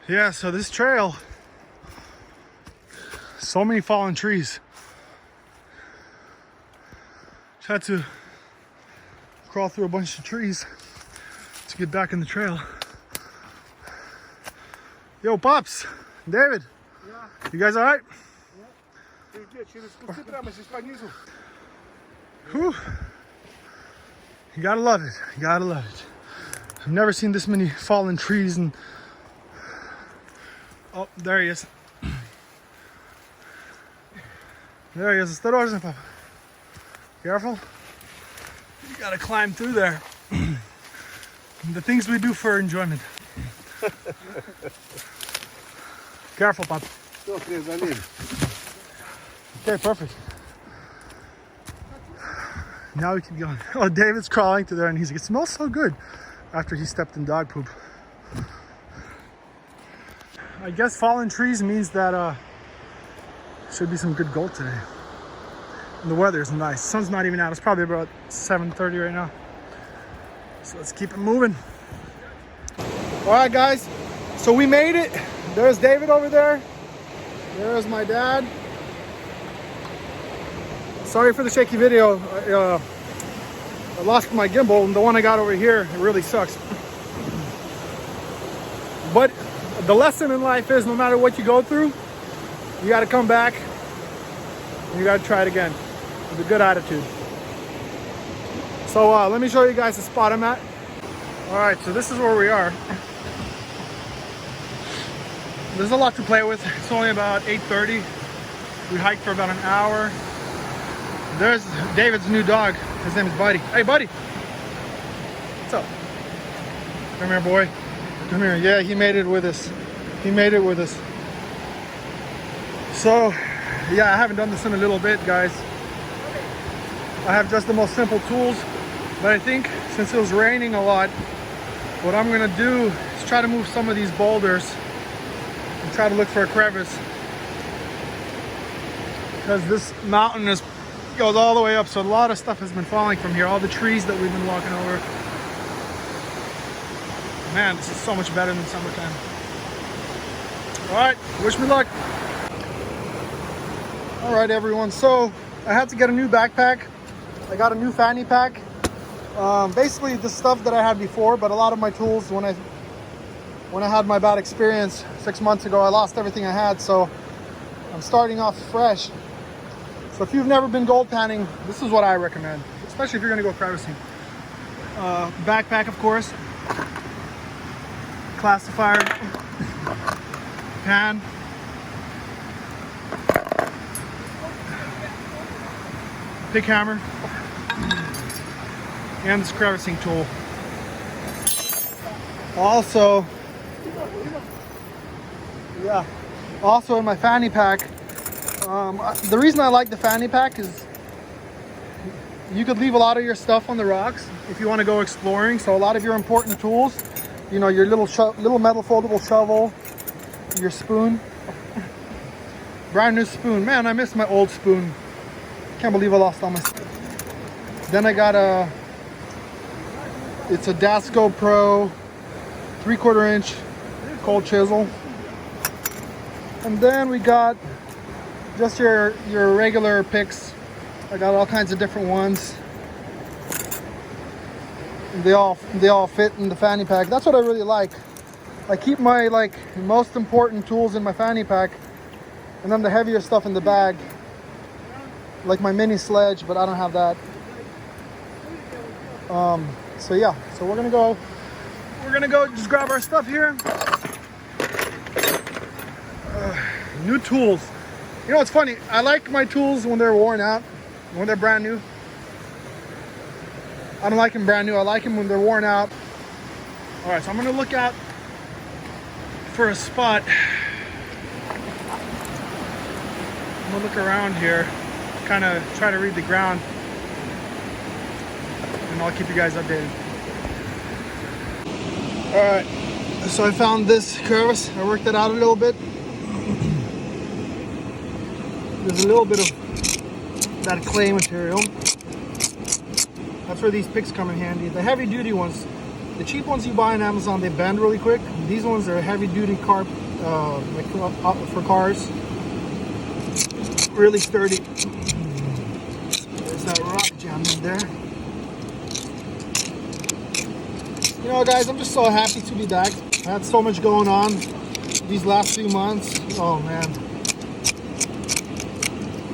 Yeah, so this trail, so many fallen trees. Just had to crawl through a bunch of trees to get back in the trail. Yo, Pops, David, you guys all right? Whew. You gotta love it, you gotta love it. I've never seen this many fallen trees and... Oh, there he is. There he is. Осторожно, Papa. Careful. You gotta climb through there. The things we do for enjoyment. Careful, Papa. Okay, perfect. Now we keep going. Oh, David's crawling to there and it smells so good after he stepped in dog poop. I guess fallen trees means that should be some good gold today. And the weather is nice. The sun's not even out. It's probably about 7:30 right now. So let's keep it moving. All right, guys. So we made it. There's David over there. There's my dad. Sorry for the shaky video. I lost my gimbal, and the one I got over here, it really sucks. But the lesson in life is no matter what you go through, you got to come back and you got to try it again with a good attitude. So let me show you guys the spot I'm at. All right, so this is where we are. There's a lot to play with. It's only about 8:30. We hiked for about an hour. There's David's new dog. His name is Buddy. Hey, Buddy. What's up? Come here, boy. Come here. Yeah, he made it with us. He made it with us. So, yeah, I haven't done this in a little bit, guys. I have just the most simple tools, but I think since it was raining a lot, what I'm gonna do is try to move some of these boulders and try to look for a crevice, because this mountain goes all the way up, so a lot of stuff has been falling from here, all the trees that we've been walking over. Man, this is so much better than summertime. All right, wish me luck. All right, everyone, so I had to get a new backpack. I got a new fanny pack. Basically the stuff that I had before, but a lot of my tools, when I had my bad experience 6 months ago, I lost everything I had, so I'm starting off fresh. So if you've never been gold panning, this is what I recommend, especially if you're gonna go crevicing. Backpack, of course. Classifier, pan, pick hammer, and this crevicing tool. Also in my fanny pack, the reason I like the fanny pack is you could leave a lot of your stuff on the rocks if you want to go exploring. So a lot of your important tools, you know, your little metal foldable shovel, your spoon, brand new spoon. Man, I miss my old spoon. Can't believe I lost all my stuff. Then I got it's a Dasco Pro 3/4 inch cold chisel. And then we got just your regular picks. I got all kinds of different ones. They all fit in the fanny pack. That's what I really like. I keep my most important tools in my fanny pack, and then the heavier stuff in the bag, like my mini sledge, but I don't have that. So yeah, so we're gonna go just grab our stuff here. New tools. You know, it's funny, I like my tools when they're worn out, when they're brand new. I don't like them brand new. I like them when they're worn out. All right, so I'm gonna look out for a spot. I'm gonna look around here, kind of try to read the ground, and I'll keep you guys updated. All right, so I found this crevice. I worked it out a little bit. There's a little bit of that clay material. That's where these picks come in handy. The heavy duty ones, The cheap ones you buy on Amazon, they bend really quick. These ones are heavy duty carp, like for cars. Really sturdy. There's that rock jam in there. You know, guys, I'm just so happy to be back. I had so much going on these last few months. Oh man.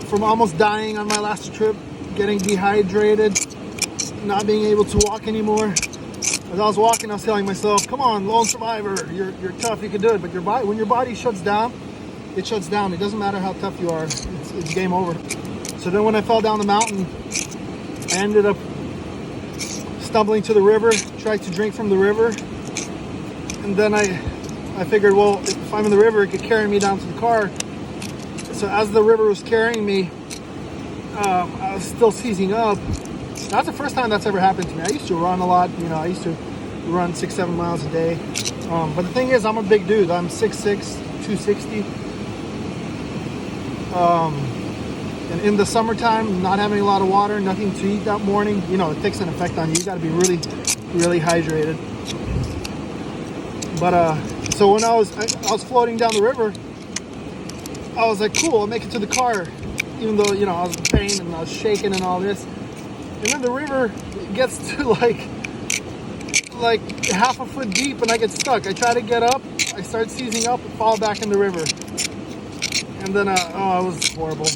From almost dying on my last trip, getting dehydrated, not being able to walk anymore. As I was walking, I was telling myself, come on, lone survivor, you're tough, you can do it. But when your body shuts down, it shuts down. It doesn't matter how tough you are, it's game over. So then when I fell down the mountain, I ended up stumbling to the river, tried to drink from the river. And then I figured, well, if I'm in the river, it could carry me down to the car. So as the river was carrying me, I was still seizing up. That's the first time that's ever happened to me. I used to run a lot, you know, I used to run 6-7 miles a day. But the thing is, I'm a big dude. I'm 6'6", 260. And in the summertime, not having a lot of water, nothing to eat that morning, you know, it takes an effect on you. You gotta be really, really hydrated. But so when I was floating down the river, I was like, cool, I'll make it to the car. Even though, you know, I was in pain and I was shaking and all this. And then the river gets to like half a foot deep and I get stuck. I try to get up, I start seizing up and fall back in the river. And then, it was horrible.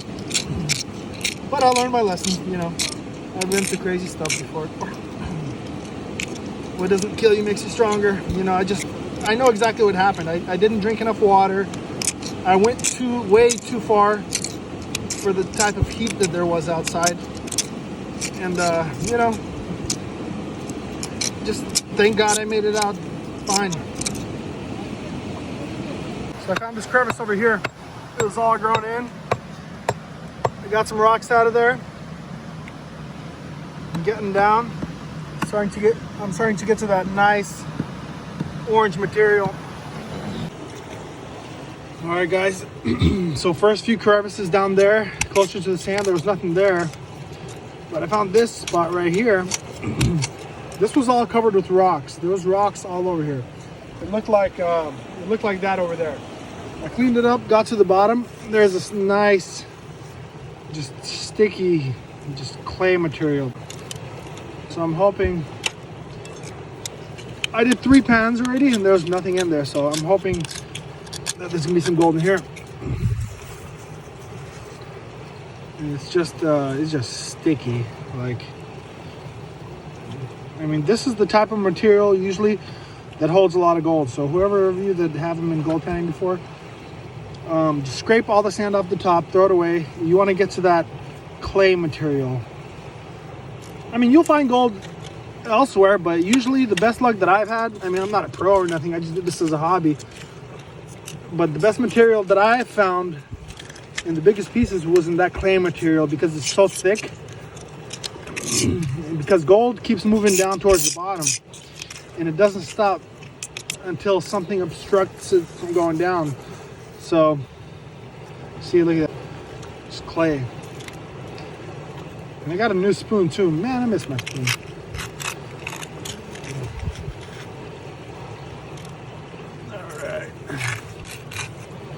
But I learned my lesson, you know. I've been through crazy stuff before. What doesn't kill you makes you stronger. You know, I know exactly what happened. I didn't drink enough water. I went way too far for the type of heat that there was outside. And, you know, just thank God I made it out fine. So I found this crevice over here. It was all grown in. I got some rocks out of there. I'm getting down. I'm starting to get to that nice orange material. All right, guys. So first few crevices down there, closer to the sand, there was nothing there. But I found this spot right here. This was all covered with rocks. There was rocks all over here. It looked like that over there. I cleaned it up, got to the bottom. There's this nice, just sticky, just clay material. So I'm hoping. I did 3 pans already, and there was nothing in there. So I'm hoping that there's gonna be some gold in here. And it's just sticky. Like, I mean, this is the type of material usually that holds a lot of gold. So whoever of you that have them in gold panning before, just scrape all the sand off the top, throw it away. You want to get to that clay material. I mean, you'll find gold elsewhere, but usually the best luck that I've had, I mean, I'm not a pro or nothing, I just did this as a hobby, but the best material that I found in the biggest pieces was in that clay material because it's so thick. Because gold keeps moving down towards the bottom and it doesn't stop until something obstructs it from going down. So see, look at that, it's clay. And I got a new spoon too. Man, I miss my spoon. All right,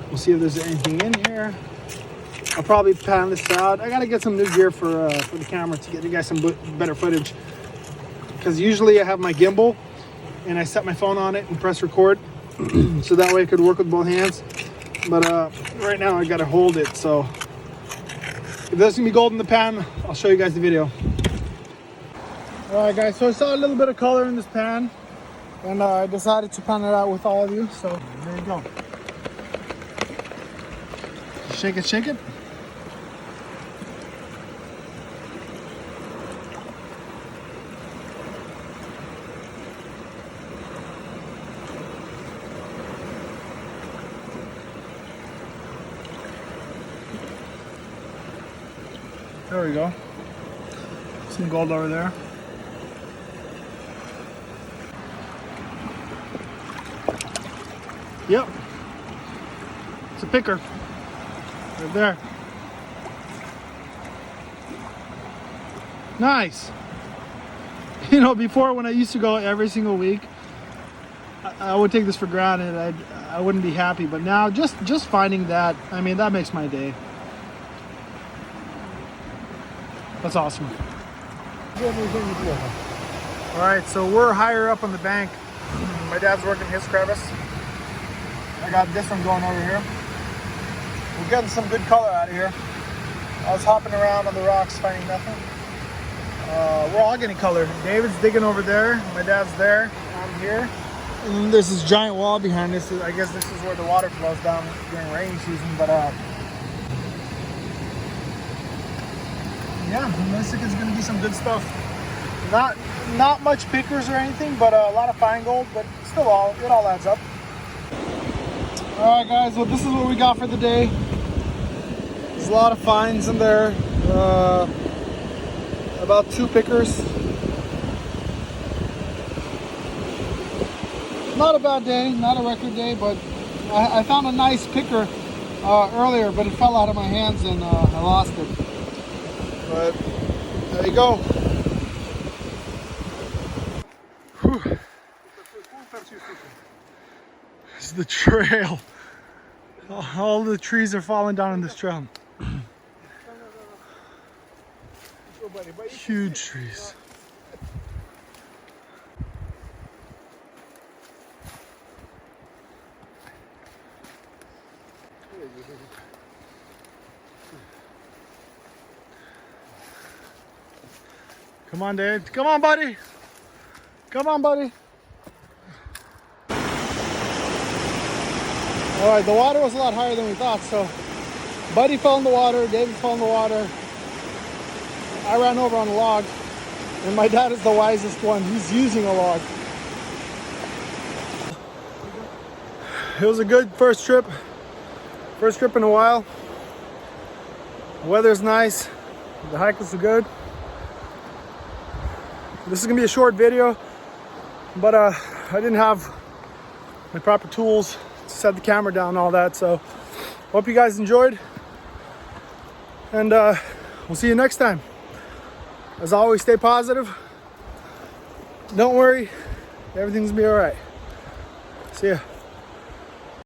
we'll see if there's anything in here. I'll probably pan this out. I gotta get some new gear for the camera to get you guys some better footage. Because usually I have my gimbal and I set my phone on it and press record, so that way I could work with both hands. But right now I gotta hold it. So if there's gonna be gold in the pan, I'll show you guys the video. All right, guys. So I saw a little bit of color in this pan, and I decided to pan it out with all of you. So there you go. Shake it, shake it. There we go. Some gold over there. Yep. It's a picker. Right there. Nice. You know, before when I used to go every single week, I would take this for granted. I wouldn't be happy, but now just finding that, I mean, that makes my day. That's awesome. All right, so we're higher up on the bank. My dad's working his crevice. I got this one going over here. We're getting some good color out of here. I was hopping around on the rocks finding nothing. We're all getting color. David's digging over there. My dad's there. I'm here. And there's this giant wall behind this. I guess this is where the water flows down during rainy season. But yeah, looks like it's gonna be some good stuff. Not much pickers or anything, but a lot of fine gold. But still, it all adds up. All right, guys. Well, this is what we got for the day. There's a lot of fines in there. About 2 pickers. Not a bad day, not a record day, but I found a nice picker earlier, but it fell out of my hands and I lost it. But there you go. Whew. This is the trail. All the trees are falling down in this trail. Huge trees. Come on, Dave. Come on, buddy. Come on, buddy. All right, the water was a lot higher than we thought, so Buddy fell in the water, David fell in the water. I ran over on a log, and my dad is the wisest one. He's using a log. It was a good first trip in a while. The weather's nice, the hike was good. This is gonna be a short video, but I didn't have my proper tools to set the camera down and all that, so hope you guys enjoyed, and we'll see you next time. As always, stay positive. Don't worry, everything's gonna be all right. See ya.